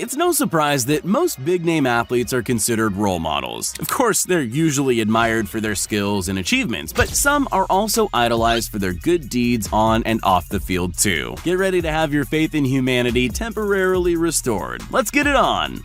It's no surprise that most big-name athletes are considered role models. Of course, they're usually admired for their skills and achievements, but some are also idolized for their good deeds on and off the field too. Get ready to have your faith in humanity temporarily restored. Let's get it on!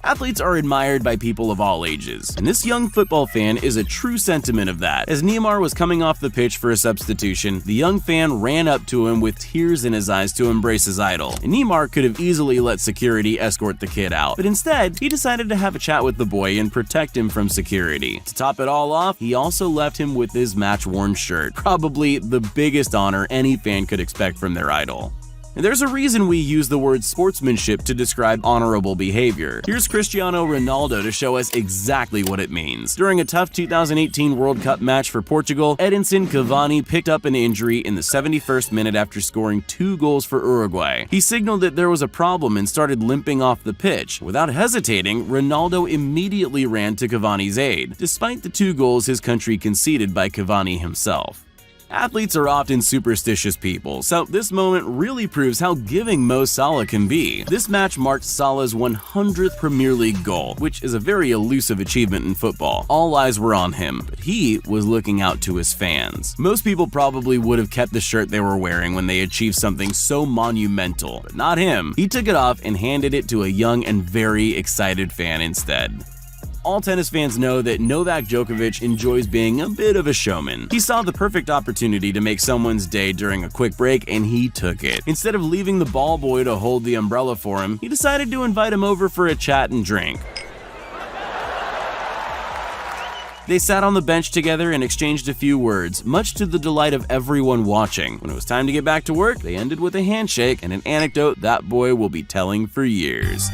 Athletes are admired by people of all ages, and this young football fan is a true sentiment of that. As Neymar was coming off the pitch for a substitution, the young fan ran up to him with tears in his eyes to embrace his idol. And Neymar could have easily let security escort the kid out, but instead, he decided to have a chat with the boy and protect him from security. To top it all off, he also left him with his match-worn shirt, probably the biggest honor any fan could expect from their idol. And there's a reason we use the word sportsmanship to describe honorable behavior. Here's Cristiano Ronaldo to show us exactly what it means. During a tough 2018 World Cup match for Portugal, Edinson Cavani picked up an injury in the 71st minute after scoring 2 goals for Uruguay. He signaled that there was a problem and started limping off the pitch. Without hesitating, Ronaldo immediately ran to Cavani's aid, despite the 2 goals his country conceded by Cavani himself. Athletes are often superstitious people, so this moment really proves how giving Mo Salah can be. This match marked Salah's 100th Premier League goal, which is a very elusive achievement in football. All eyes were on him, but he was looking out to his fans. Most people probably would have kept the shirt they were wearing when they achieved something so monumental, but not him. He took it off and handed it to a young and very excited fan instead. All tennis fans know that Novak Djokovic enjoys being a bit of a showman. He saw the perfect opportunity to make someone's day during a quick break, and he took it. Instead of leaving the ball boy to hold the umbrella for him, he decided to invite him over for a chat and drink. They sat on the bench together and exchanged a few words, much to the delight of everyone watching. When it was time to get back to work, they ended with a handshake and an anecdote that boy will be telling for years.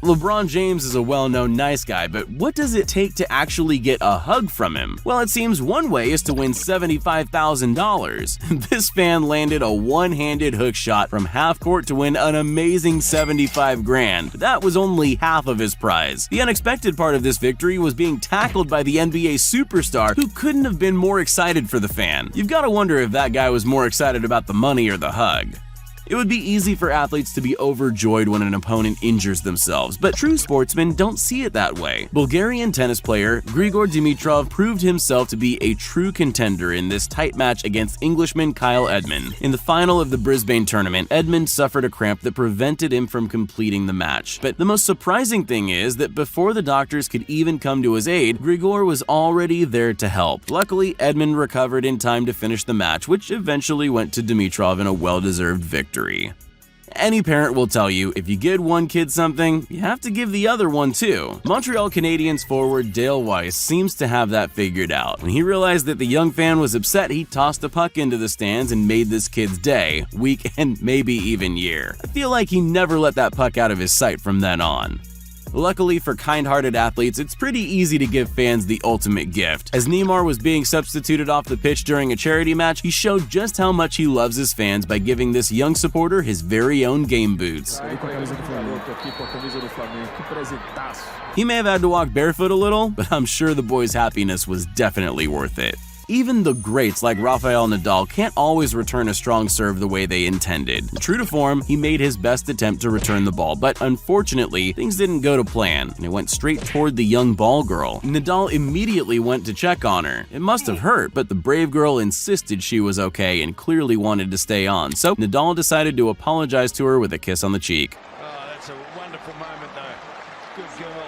LeBron James is a well-known nice guy, but what does it take to actually get a hug from him? Well, it seems one way is to win $75,000. This fan landed a one-handed hook shot from half court to win an amazing $75,000. That was only half of his prize. The unexpected part of this victory was being tackled by the NBA superstar, who couldn't have been more excited for the fan. You've got to wonder if that guy was more excited about the money or the hug. It would be easy for athletes to be overjoyed when an opponent injures themselves, but true sportsmen don't see it that way. Bulgarian tennis player Grigor Dimitrov proved himself to be a true contender in this tight match against Englishman Kyle Edmund. In the final of the Brisbane tournament, Edmund suffered a cramp that prevented him from completing the match. But the most surprising thing is that before the doctors could even come to his aid, Grigor was already there to help. Luckily, Edmund recovered in time to finish the match, which eventually went to Dimitrov in a well-deserved victory. Any parent will tell you, if you give one kid something, you have to give the other one too. Montreal Canadiens forward Dale Weiss seems to have that figured out. When he realized that the young fan was upset, he tossed a puck into the stands and made this kid's day, week, and maybe even year. I feel like he never let that puck out of his sight from then on. Luckily for kind-hearted athletes, it's pretty easy to give fans the ultimate gift. As Neymar was being substituted off the pitch during a charity match, he showed just how much he loves his fans by giving this young supporter his very own game boots. He may have had to walk barefoot a little, but I'm sure the boy's happiness was definitely worth it. Even the greats like Rafael Nadal can't always return a strong serve the way they intended. True to form, he made his best attempt to return the ball, but unfortunately, things didn't go to plan, and it went straight toward the young ball girl. Nadal immediately went to check on her. It must have hurt, but the brave girl insisted she was okay and clearly wanted to stay on, so Nadal decided to apologize to her with a kiss on the cheek. Oh, that's a wonderful moment, though. Good girl.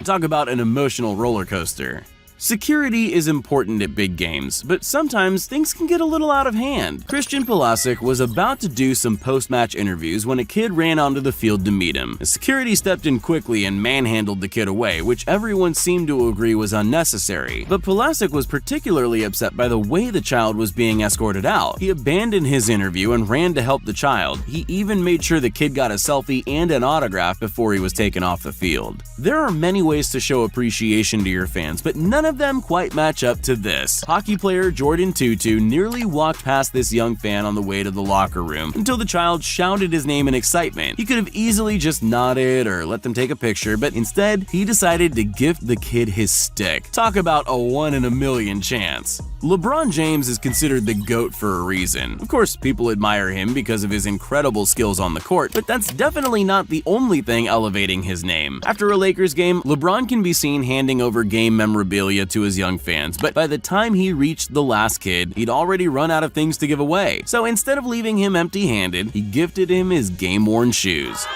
Talk about an emotional roller coaster. Security is important at big games, but sometimes things can get a little out of hand. Christian Pulisic was about to do some post-match interviews when a kid ran onto the field to meet him. The security stepped in quickly and manhandled the kid away, which everyone seemed to agree was unnecessary. But Pulisic was particularly upset by the way the child was being escorted out. He abandoned his interview and ran to help the child. He even made sure the kid got a selfie and an autograph before he was taken off the field. There are many ways to show appreciation to your fans, but none of of them quite match up to this. Hockey player Jordan Tutu nearly walked past this young fan on the way to the locker room until the child shouted his name in excitement. He could have easily just nodded or let them take a picture, but instead, he decided to gift the kid his stick. Talk about a 1 in a million chance. LeBron James is considered the GOAT for a reason. Of course, people admire him because of his incredible skills on the court, but that's definitely not the only thing elevating his name. After a Lakers game, LeBron can be seen handing over game memorabilia to his young fans, but by the time he reached the last kid, he'd already run out of things to give away. So instead of leaving him empty-handed, he gifted him his game-worn shoes.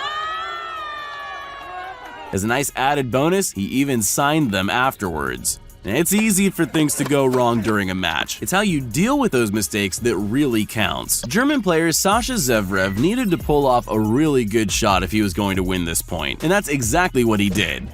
As a nice added bonus, he even signed them afterwards. It's easy for things to go wrong during a match. It's how you deal with those mistakes that really counts. German player Sasha Zverev needed to pull off a really good shot if he was going to win this point, and that's exactly what he did.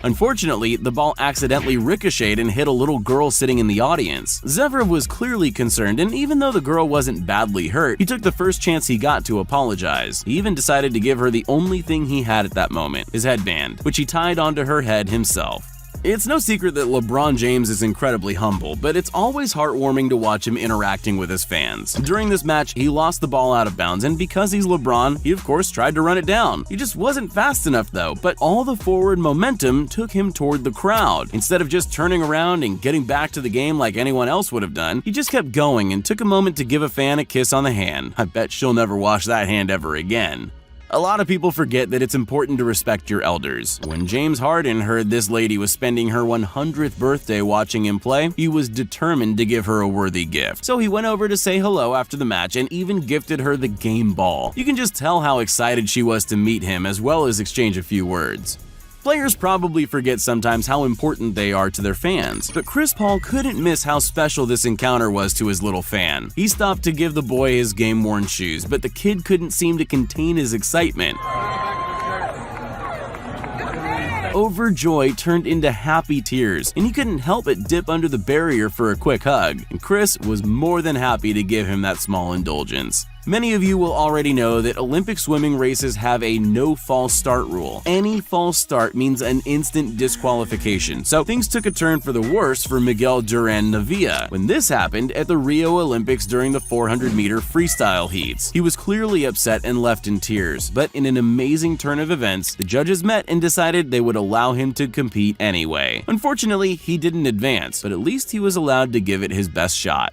Unfortunately, the ball accidentally ricocheted and hit a little girl sitting in the audience. Zverev was clearly concerned, and even though the girl wasn't badly hurt, he took the first chance he got to apologize. He even decided to give her the only thing he had at that moment, his headband, which he tied onto her head himself. It's no secret that LeBron James is incredibly humble, but it's always heartwarming to watch him interacting with his fans. During this match, he lost the ball out of bounds, and because he's LeBron, he of course tried to run it down. He just wasn't fast enough though, but all the forward momentum took him toward the crowd. Instead of just turning around and getting back to the game like anyone else would have done, he just kept going and took a moment to give a fan a kiss on the hand. I bet she'll never wash that hand ever again. A lot of people forget that it's important to respect your elders. When James Harden heard this lady was spending her 100th birthday watching him play, he was determined to give her a worthy gift. So he went over to say hello after the match and even gifted her the game ball. You can just tell how excited she was to meet him as well as exchange a few words. Players probably forget sometimes how important they are to their fans, but Chris Paul couldn't miss how special this encounter was to his little fan. He stopped to give the boy his game-worn shoes, but the kid couldn't seem to contain his excitement. Overjoy turned into happy tears, and he couldn't help but dip under the barrier for a quick hug, and Chris was more than happy to give him that small indulgence. Many of you will already know that Olympic swimming races have a no false start rule. Any false start means an instant disqualification, so things took a turn for the worse for Miguel Duran Navia when this happened at the Rio Olympics during the 400-meter freestyle heats. He was clearly upset and left in tears, but in an amazing turn of events, the judges met and decided they would allow him to compete anyway. Unfortunately, he didn't advance, but at least he was allowed to give it his best shot.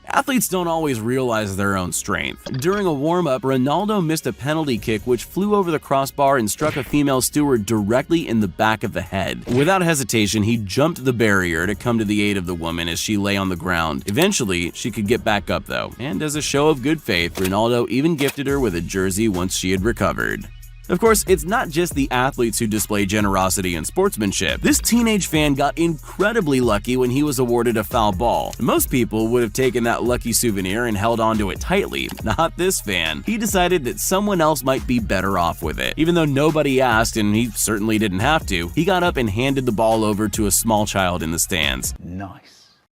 Athletes don't always realize their own strength. During a warm-up, Ronaldo missed a penalty kick which flew over the crossbar and struck a female steward directly in the back of the head. Without hesitation, he jumped the barrier to come to the aid of the woman as she lay on the ground. Eventually, she could get back up though, and as a show of good faith, Ronaldo even gifted her with a jersey once she had recovered. Of course, it's not just the athletes who display generosity and sportsmanship. This teenage fan got incredibly lucky when he was awarded a foul ball. Most people would have taken that lucky souvenir and held onto it tightly. Not this fan. He decided that someone else might be better off with it. Even though nobody asked, and he certainly didn't have to, he got up and handed the ball over to a small child in the stands. Nice.